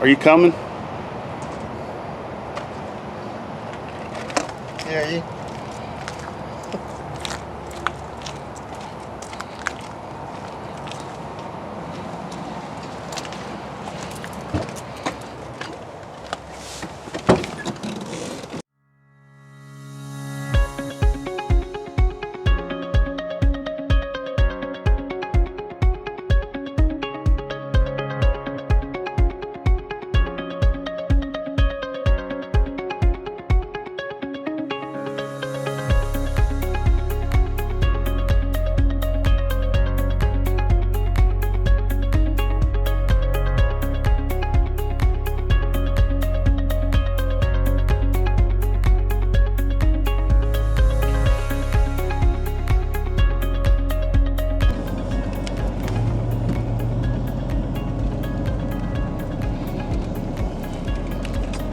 Are you coming? Yeah, you.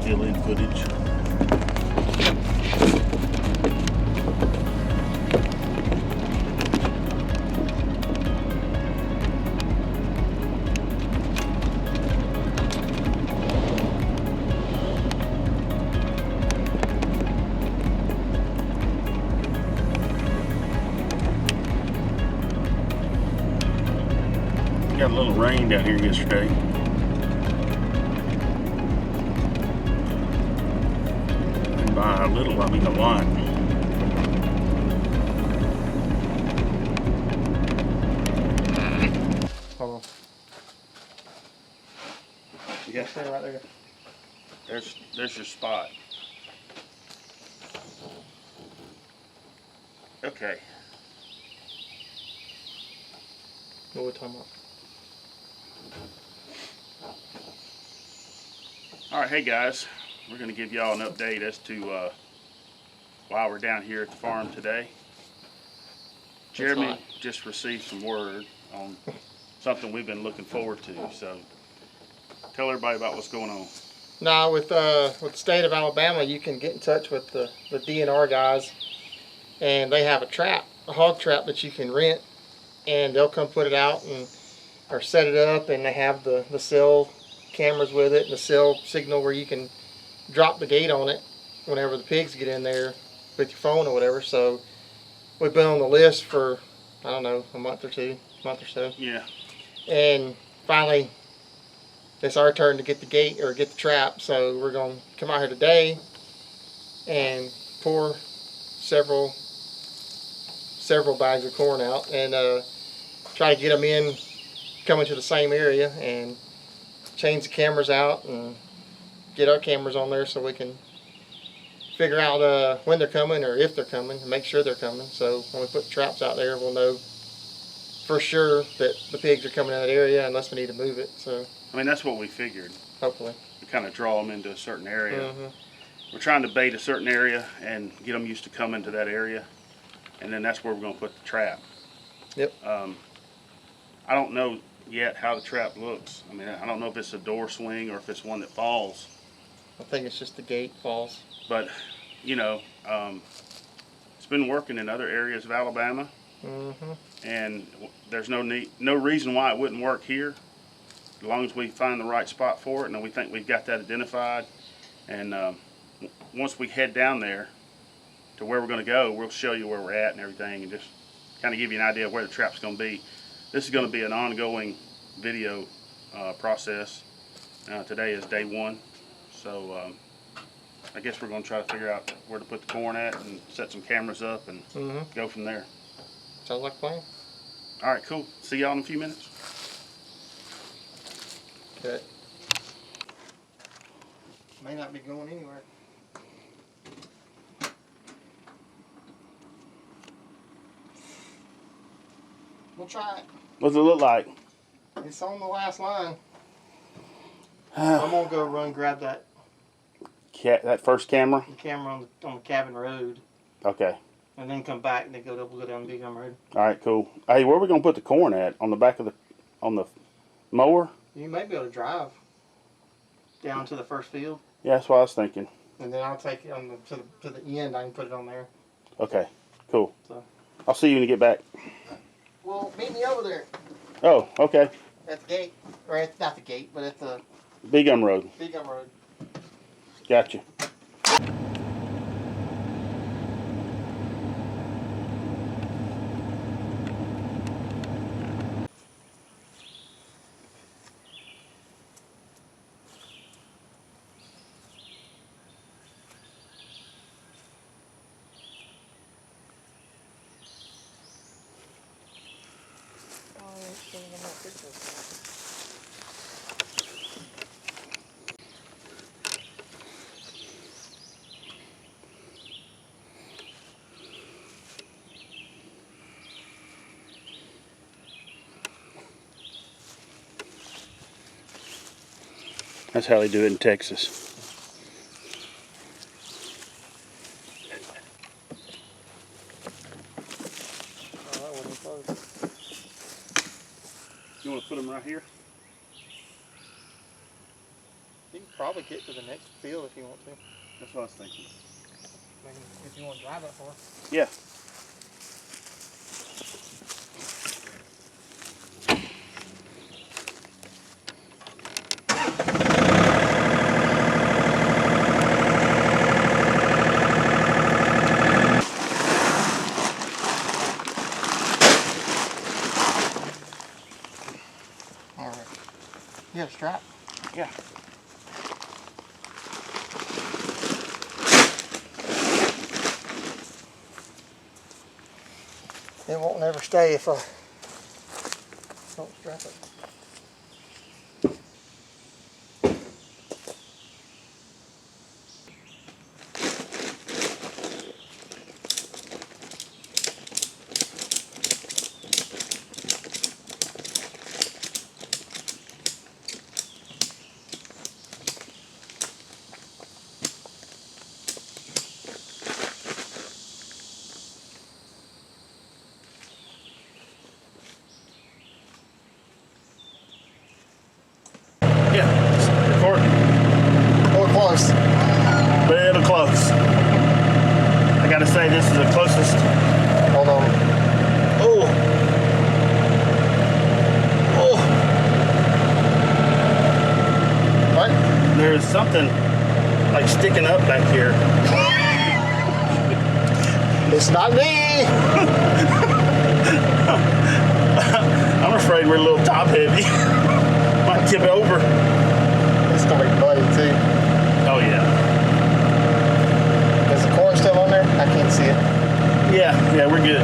Alien footage. Got a little rain down here yesterday. And by a little, I mean a lot. Hold on. Yeah, Stay right there. there's your spot. Okay. What are we talking about? All right, hey guys, we're going to give y'all an update as to why we're down here at the farm today. Jeremy just received some word on something we've been looking forward to, so tell everybody about what's going on. Now, with the State of Alabama, you can get in touch with the DNR guys, and they have a hog trap that you can rent, and they'll come put it out or set it up, and they have the cell cameras with it and the cell signal where you can drop the gate on it whenever the pigs get in there with your phone or whatever. So we've been on the list for, I don't know, a month or so. Yeah. And finally, it's our turn to get the gate or get the trap. So we're going to come out here today and pour several bags of corn out and try to get them in, coming to the same area, and change the cameras out and get our cameras on there so we can figure out when they're coming or if they're coming and make sure they're coming. So when we put traps out there, we'll know for sure that the pigs are coming in that area unless we need to move it. So I mean, that's what we figured. hopefully. We kind of draw them into a certain area. Mm-hmm. We're trying to bait a certain area and get them used to coming to that area, and then that's where we're going to put the trap. Yep. I don't know yet how the trap looks. I mean, I don't know if it's a door swing or if it's one that falls. I think it's just the gate falls. But, you know, it's been working in other areas of Alabama, Mm-hmm. and there's no reason why it wouldn't work here, as long as we find the right spot for it, and we think we've got that identified. And once we head down there to where we're going to go, we'll show you where we're at and everything, and just kind of give you an idea of where the trap's going to be. This is going to be an ongoing video process. Today is day one, so I guess we're going to try to figure out where to put the corn at and set some cameras up and go from there. Sounds like a plan. All right, cool. See y'all in a few minutes. Okay. May not be going anywhere. We'll try it. What does it look like? It's on the last line. I'm gonna go run grab that That first camera? camera on the cabin road, Okay. and then come back and then we'll go down the Big Gum Road. All right, cool. Hey, where are we going to put the corn at? On the back of on the mower? You may be able to drive down to the first field, Yeah, that's what I was thinking. and then I'll take it on to the end. I can put it on there. Okay, cool. So. I'll see you when you get back. Well, meet me over there Oh, okay. at the gate, or not the gate, but at the Big Gum Road. Big Gum Road. Gotcha. That's how they do it in Texas. Oh, that wasn't close. You want to put them right here? You can probably get to the next field if you want to. That's what I was thinking. I mean, if you want to drive that far. Yeah. All right. You have a strap? Yeah. It won't never stay if I don't strap it. Yeah. Recording. Oh, close. Little close. I gotta say, this is the closest. Hold on. Oh. Oh. What? There's something like sticking up back here. It's not me. I'm afraid we're a little top heavy. Might tip over. It's gonna be bloody too. Oh yeah. Is the cord still on there? I can't see it. Yeah, we're good.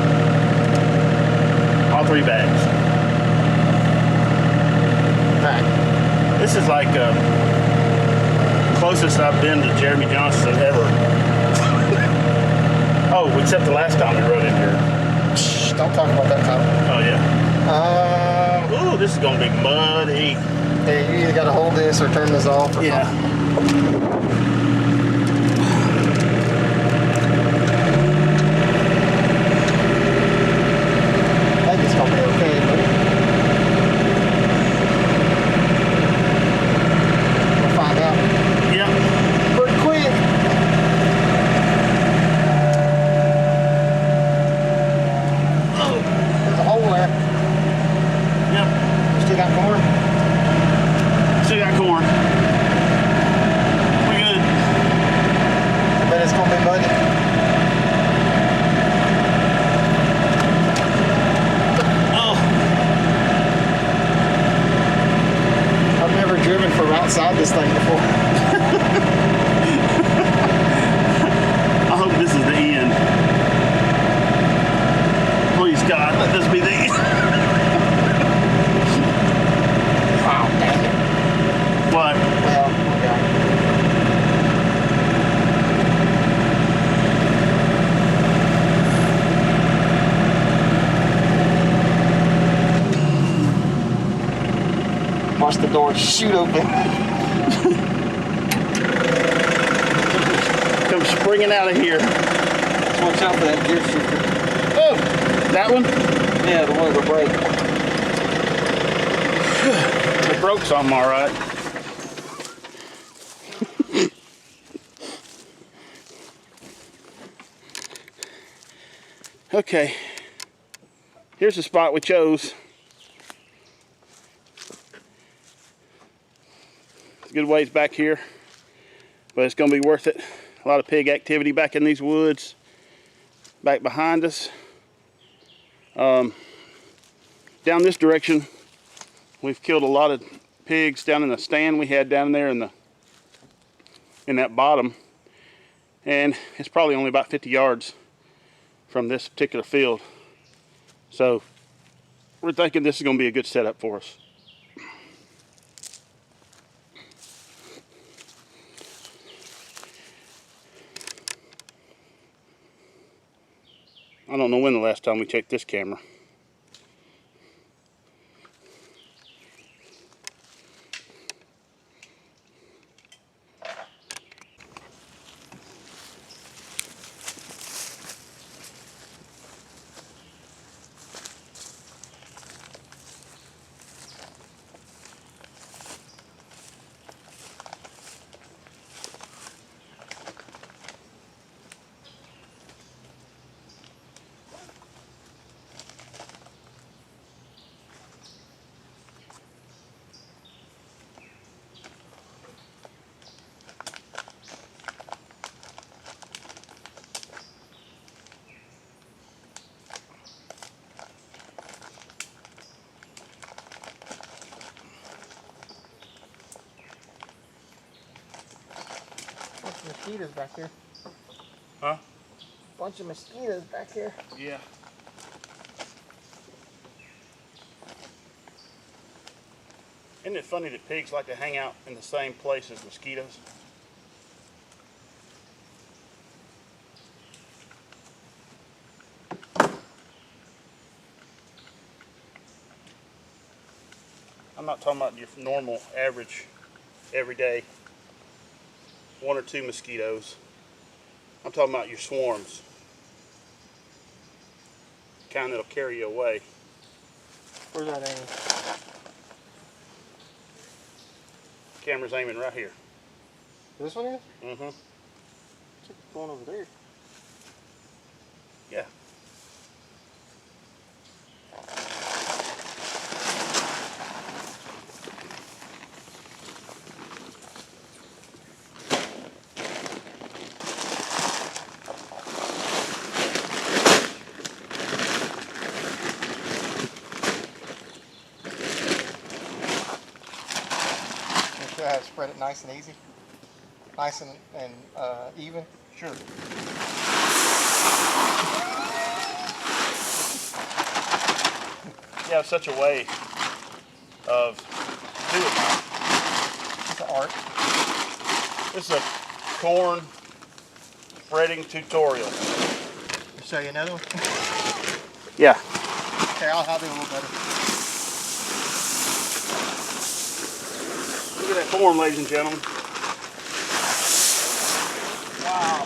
All 3 bags. Alright. This is like closest I've been to Jeremy Johnson ever. Oh, except the last time we rode in here. Shh, don't talk about that time. Oh yeah. Ooh, this is gonna be muddy. Yeah, you either gotta hold this or turn this off or Yeah. I think it's gonna be okay, but we'll find out Yep. pretty quick. Oh. There's a hole there. Yep. You still got corn? Still got corn. We good. I bet it's gonna be muddy. Oh. I've never driven from outside this thing before. I hope this is the end. Please God, let this be the end. Wow, dang it. What? Well, okay. Watch the door shoot open. Come springing out of here. Just watch out for that gear shifter. Oh, that one? Yeah, the one with the brake. It broke something, all right. Okay, here's the spot we chose. good ways back here, but it's going to be worth it. A lot of pig activity back in these woods, back behind us. Down this direction, we've killed a lot of pigs down in the stand we had down there in that bottom, and it's probably only about 50 yards from this particular field. So we're thinking this is going to be a good setup for us. I don't know when the last time we checked this camera. Mosquitoes back here. Huh? Bunch of mosquitoes back here. Yeah. Isn't it funny that pigs like to hang out in the same place as mosquitoes? I'm not talking about your normal, average, everyday 1 or 2 mosquitoes. I'm talking about your swarms. Kind that'll carry you away. Where's that aiming? Camera's aiming right here. This one is? Mm-hmm. Check the one over there. Yeah. Make sure I have spread it nice and easy. Nice and even. Sure. You have such a way of doing that. It's an art. This is a corn breading tutorial. Show you another one? Yeah. Okay, I'll do a little better. Look at that corn, ladies and gentlemen. Wow.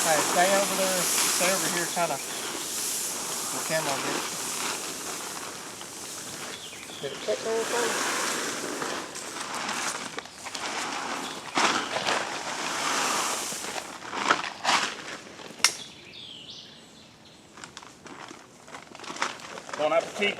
Hey, stay over there. Stay over here, kind of. The camera bit. Did it catch anything? Bon appetit.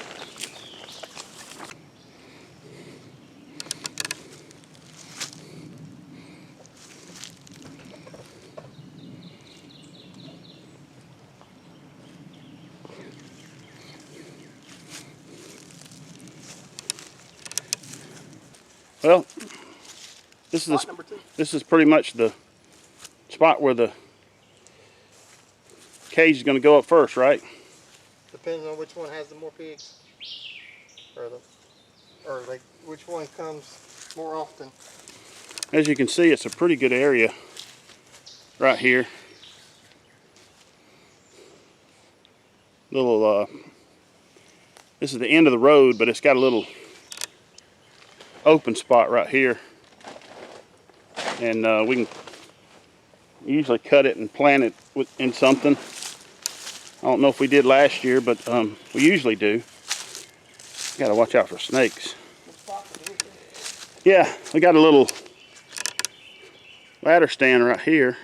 Well, this is pretty much the spot where the cage is going to go up first, right? Depends on which one has the more pigs, or which one comes more often. As you can see, it's a pretty good area right here. This is the end of the road, but it's got a little open spot right here, and we can usually cut it and plant it in something. I don't know if we did last year, but we usually do. Got to watch out for snakes. Yeah, we got a little ladder stand right here.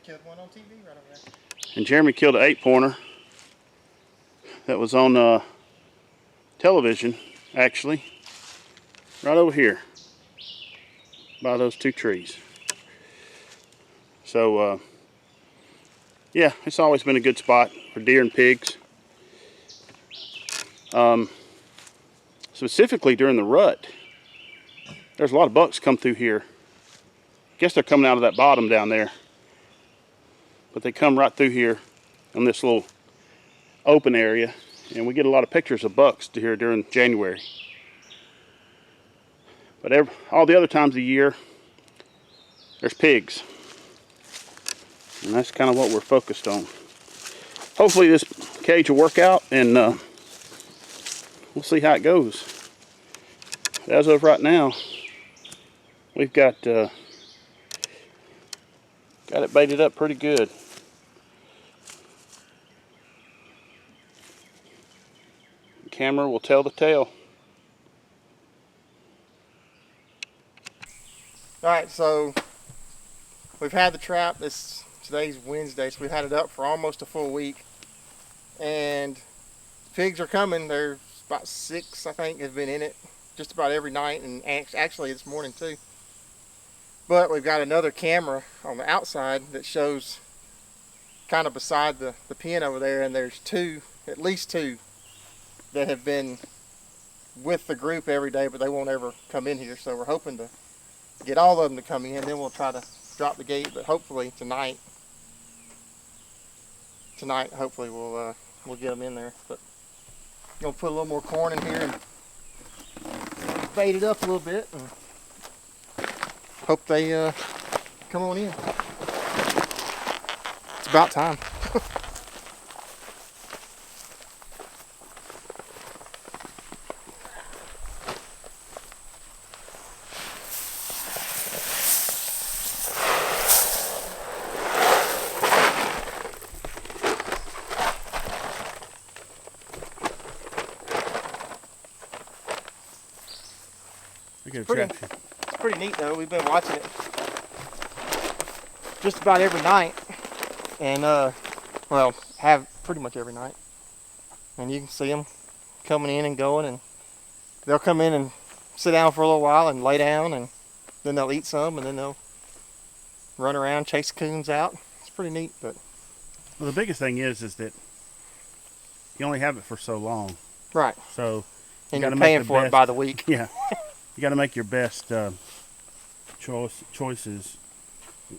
Killed one on TV right over there. And Jeremy killed an 8-pointer. that was on television, actually, right over here by those two trees. So yeah, it's always been a good spot for deer and pigs. Specifically during the rut, there's a lot of bucks come through here. Guess they're coming out of that bottom down there, but they come right through here on this little open area, and we get a lot of pictures of bucks here during January. But all the other times of the year, there's pigs, and that's kind of what we're focused on. Hopefully this cage will work out, and we'll see how it goes. As of right now, we've got it baited up pretty good. The camera will tell the tale. Alright, so we've had the trap. Today's Wednesday, so we've had it up for almost a full week. And pigs are coming. There's about 6, I think, have been in it just about every night, and actually this morning too. But we've got another camera on the outside that shows kind of beside the pen over there, and there's at least two that have been with the group every day, but they won't ever come in here. So we're hoping to get all of them to come in, then we'll try to drop the gate. But hopefully tonight hopefully we'll get them in there. But I'm gonna put a little more corn in here and bait it up a little bit, and hope they come on in. It's about time. It's pretty neat though. We've been watching it just about every night, and well, have pretty much every night. And you can see them coming in and going, and they'll come in and sit down for a little while and lay down, and then they'll eat some, and then they'll run around, chase coons out. It's pretty neat. But well, the biggest thing is that you only have it for so long. Right. So and you're paying for it by the week. Yeah. You got to make your best choices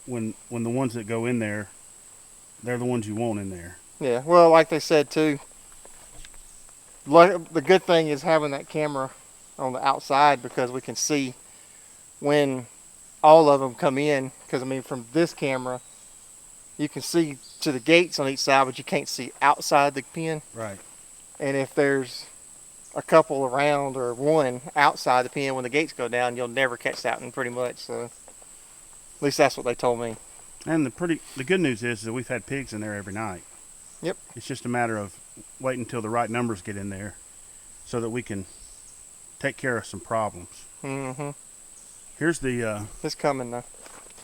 when the ones that go in there, they're the ones you want in there. Yeah, well, like they said too, the good thing is having that camera on the outside, because we can see when all of them come in. Because I mean, from this camera, you can see to the gates on each side, but you can't see outside the pen. Right. And if there's a couple around or one outside the pen, when the gates go down, you'll never catch that one pretty much. So at least that's what they told me. And the good news is that we've had pigs in there every night. Yep. It's just a matter of waiting until the right numbers get in there so that we can take care of some problems. Mm-hmm. Here's the it's coming though.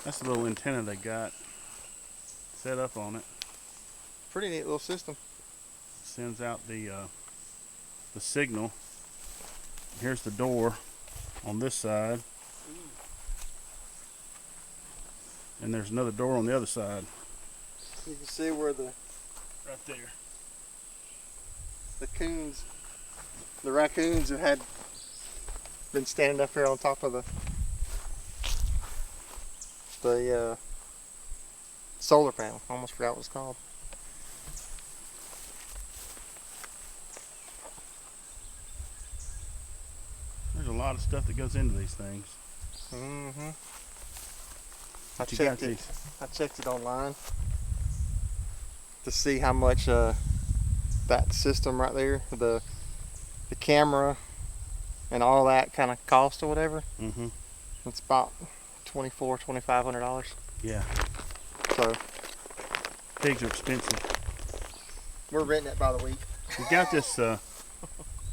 That's the little antenna they got set up on it. Pretty neat little system. Sends out the signal. Here's the door on this side, and there's another door on the other side. You can see where right there, the raccoons have been standing up here on top of the solar panel. I almost forgot what it's called. There's a lot of stuff that goes into these things. Mm-hmm. I checked it online to see how much that system right there, the camera and all that kind of cost or whatever. Mm-hmm. It's about $2,500. Yeah. So pigs are expensive. We're renting it by the week. We got this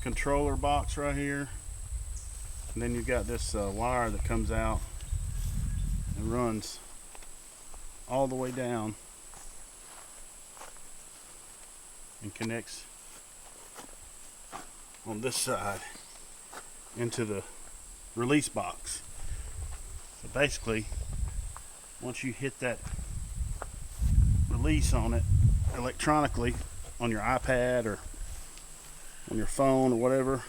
controller box right here. And then you've got this wire that comes out and runs all the way down and connects on this side into the release box. So basically, once you hit that release on it electronically on your iPad or on your phone or whatever,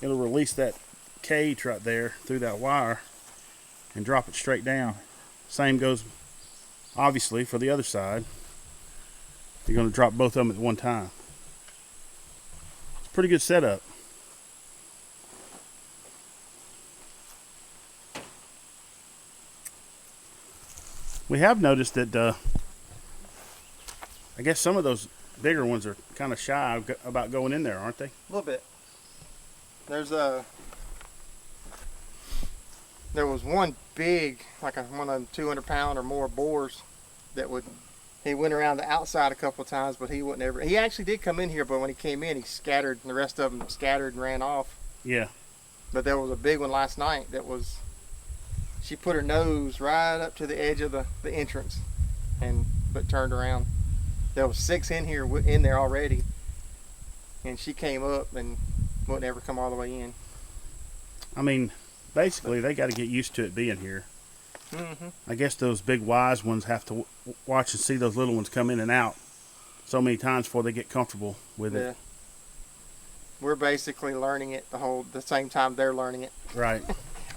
it'll release that cage right there through that wire and drop it straight down. Same goes obviously for the other side. You're going to drop both of them at one time. It's a pretty good setup. We have noticed that I guess some of those bigger ones are kind of shy about going in there, aren't they? A little bit. There was one big, like one of them 200-pound or more boars that he went around the outside a couple of times, but he actually did come in here, but when he came in, he scattered, and the rest of them scattered and ran off. Yeah. But there was a big one last night she put her nose right up to the edge of the entrance, but turned around. There was 6 in there already, and she came up and wouldn't ever come all the way in. I mean, basically, they got to get used to it being here. Mm-hmm. I guess those big wise ones have to watch and see those little ones come in and out so many times before they get comfortable with it. We're basically learning it the same time they're learning it. Right.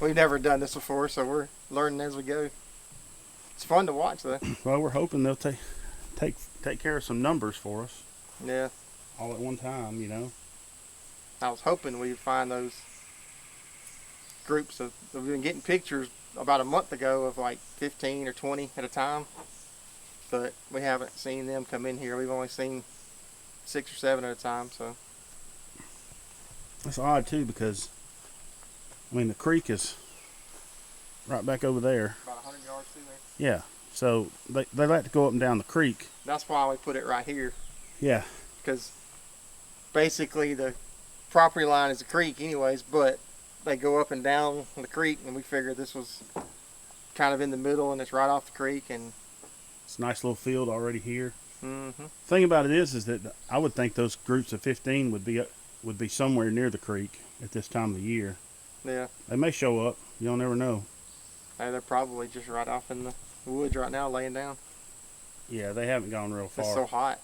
We've never done this before, so we're learning as we go. It's fun to watch, though. Well, we're hoping they'll take care of some numbers for us. Yeah. All at one time, you know. I was hoping we'd find those groups we've been getting pictures about a month ago of like 15 or 20 at a time, but we haven't seen them come in here. We've only seen 6 or 7 at a time, so. That's odd too, because I mean the creek is right back over there. About 100 yards through there. Yeah, so they like to go up and down the creek. That's why we put it right here. Yeah. Because basically the property line is the creek anyways, but they go up and down the creek, and we figured this was kind of in the middle, and it's right off the creek, and it's a nice little field already here. Mm-hmm. The thing about it is that I would think those groups of 15 would be somewhere near the creek at this time of the year. Yeah. They may show up. You don't never know. They're probably just right off in the woods right now, laying down. Yeah, they haven't gone real far. It's so hot.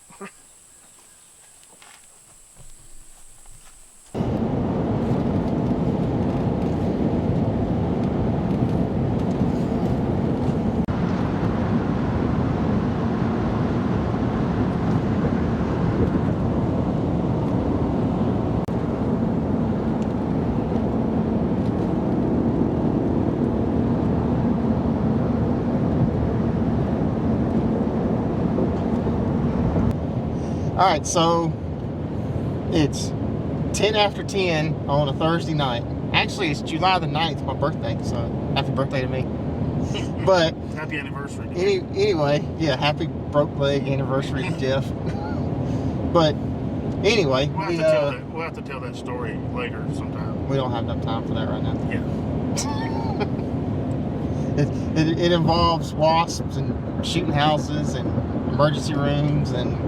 All right, so it's 10 after 10 on a Thursday night. Actually, it's July the 9th, my birthday, so happy birthday to me. But happy anniversary. Anyway, yeah, happy broke leg anniversary to Jeff. But anyway, we'll have to tell that story later sometime. We don't have enough time for that right now. Yeah. It involves wasps and shooting houses and emergency rooms and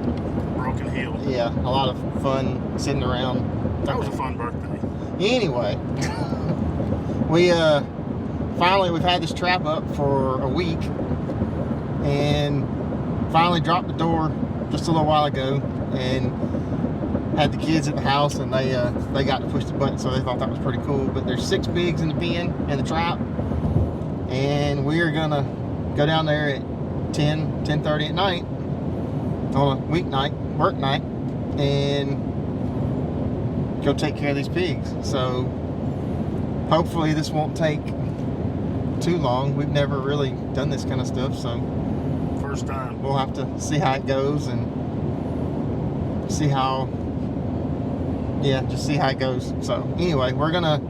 broken heel. Yeah, a lot of fun sitting around. That was a fun birthday. Anyway, we've had this trap up for a week, and finally dropped the door just a little while ago, and had the kids at the house, and they got to push the button, so they thought that was pretty cool. But there's 6 pigs in the pen in the trap, and we're gonna go down there at 10:30 at night on a weeknight, work night, and go take care of these pigs. So hopefully this won't take too long. We've never really done this kind of stuff, so first time. We'll have to see how it goes and see how it goes. So anyway, we're gonna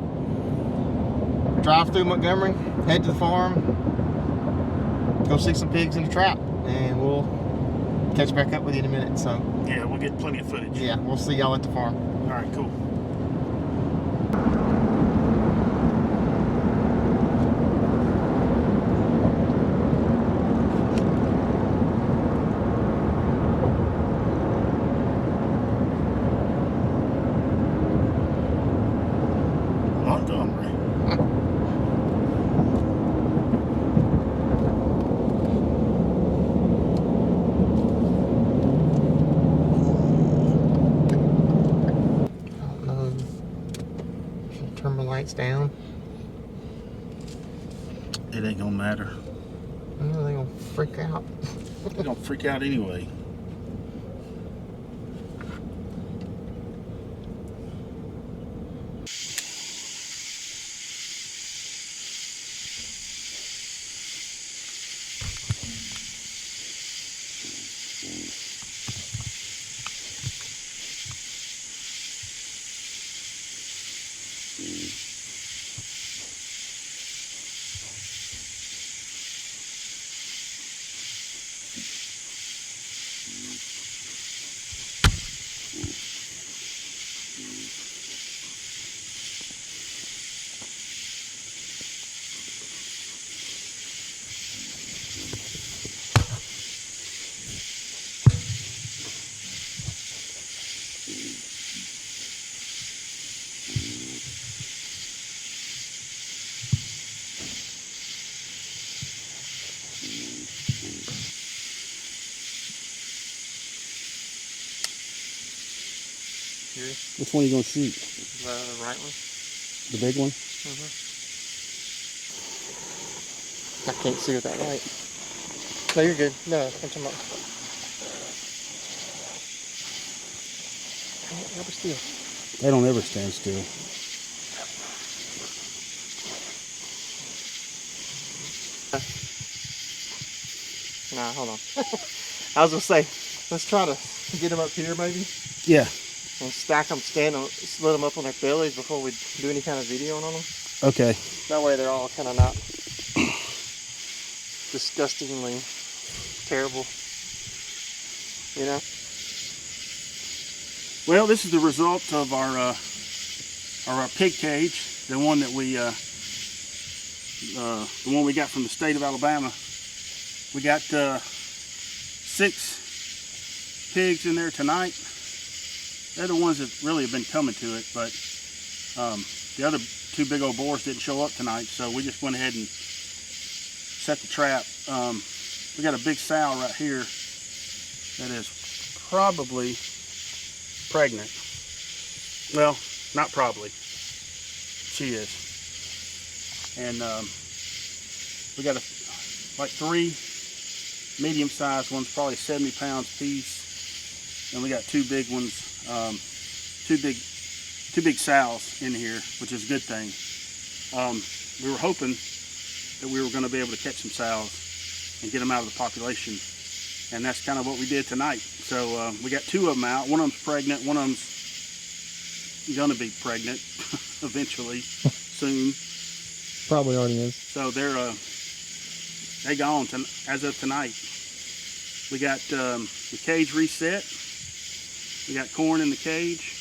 drive through Montgomery, head to the farm, go see some pigs in the trap, and we'll catch back up with you in a minute. So yeah, we'll get plenty of footage. Yeah, we'll see y'all at the farm. All right, cool. turn my lights down. It ain't gonna matter. Oh, they're gonna freak out. They're gonna freak out anyway. Here, Which one are you gonna shoot? the right one. The big one? I can't see with that light. No, you're good. No, I'm talking about. Never still. They don't ever stand still. Nah, hold on. I was gonna say, let's try to get them up here maybe, Yeah. and stack them, split them up on their bellies before we do any kind of videoing on them. Okay. That way they're all kind of not disgustingly terrible, you know? Well, this is the result of our pig cage, the one that we got from the state of Alabama. We got 6 pigs in there tonight. They're the ones that really have been coming to it, but the other 2 big old boars didn't show up tonight, so we just went ahead and set the trap. We got a big sow right here that is probably pregnant. Well, not probably. She is. And we got like 3 medium-sized ones, probably 70 pounds piece. And we got 2 big ones, 2 big sows in here, which is a good thing. We were hoping that we were going to be able to catch some sows and get them out of the population, and that's kind of what we did tonight. So we got 2 of them out. One of them's pregnant. One of them's going to be pregnant eventually, soon. Probably already is. So they gone as of tonight. We got the cage reset. We got corn in the cage,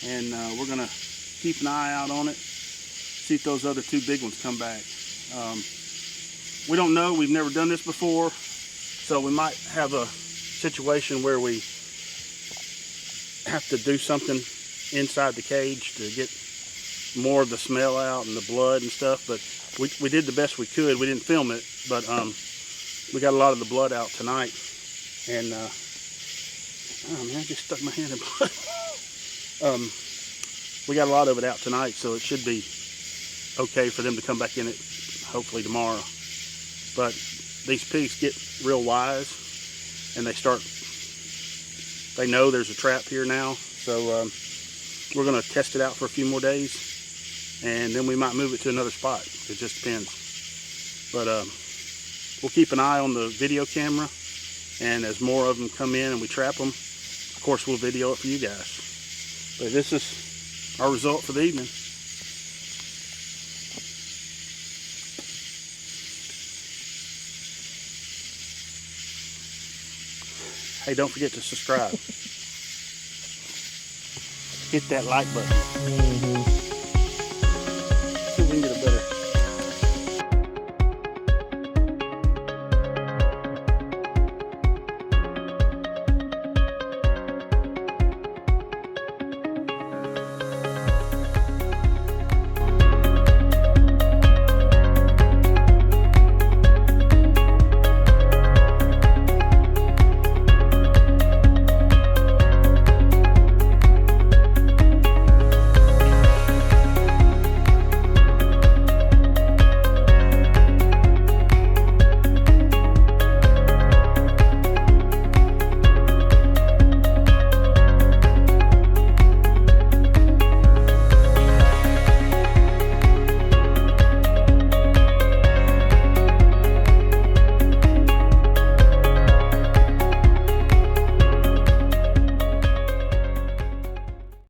and we're gonna keep an eye out on it, see if those other 2 big ones come back. We don't know, we've never done this before, so we might have a situation where we have to do something inside the cage to get more of the smell out and the blood and stuff, but we did the best we could. We didn't film it, but we got a lot of the blood out tonight, and oh man, I just stuck my hand in blood. We got a lot of it out tonight, so it should be okay for them to come back in it hopefully tomorrow. But these pigs get real wise, and they know there's a trap here now, so we're going to test it out for a few more days, and then we might move it to another spot. It just depends. But we'll keep an eye on the video camera, and as more of them come in and we trap them, of course we'll video it for you guys. But this is our result for the evening. Hey, don't forget to subscribe. Hit that like button.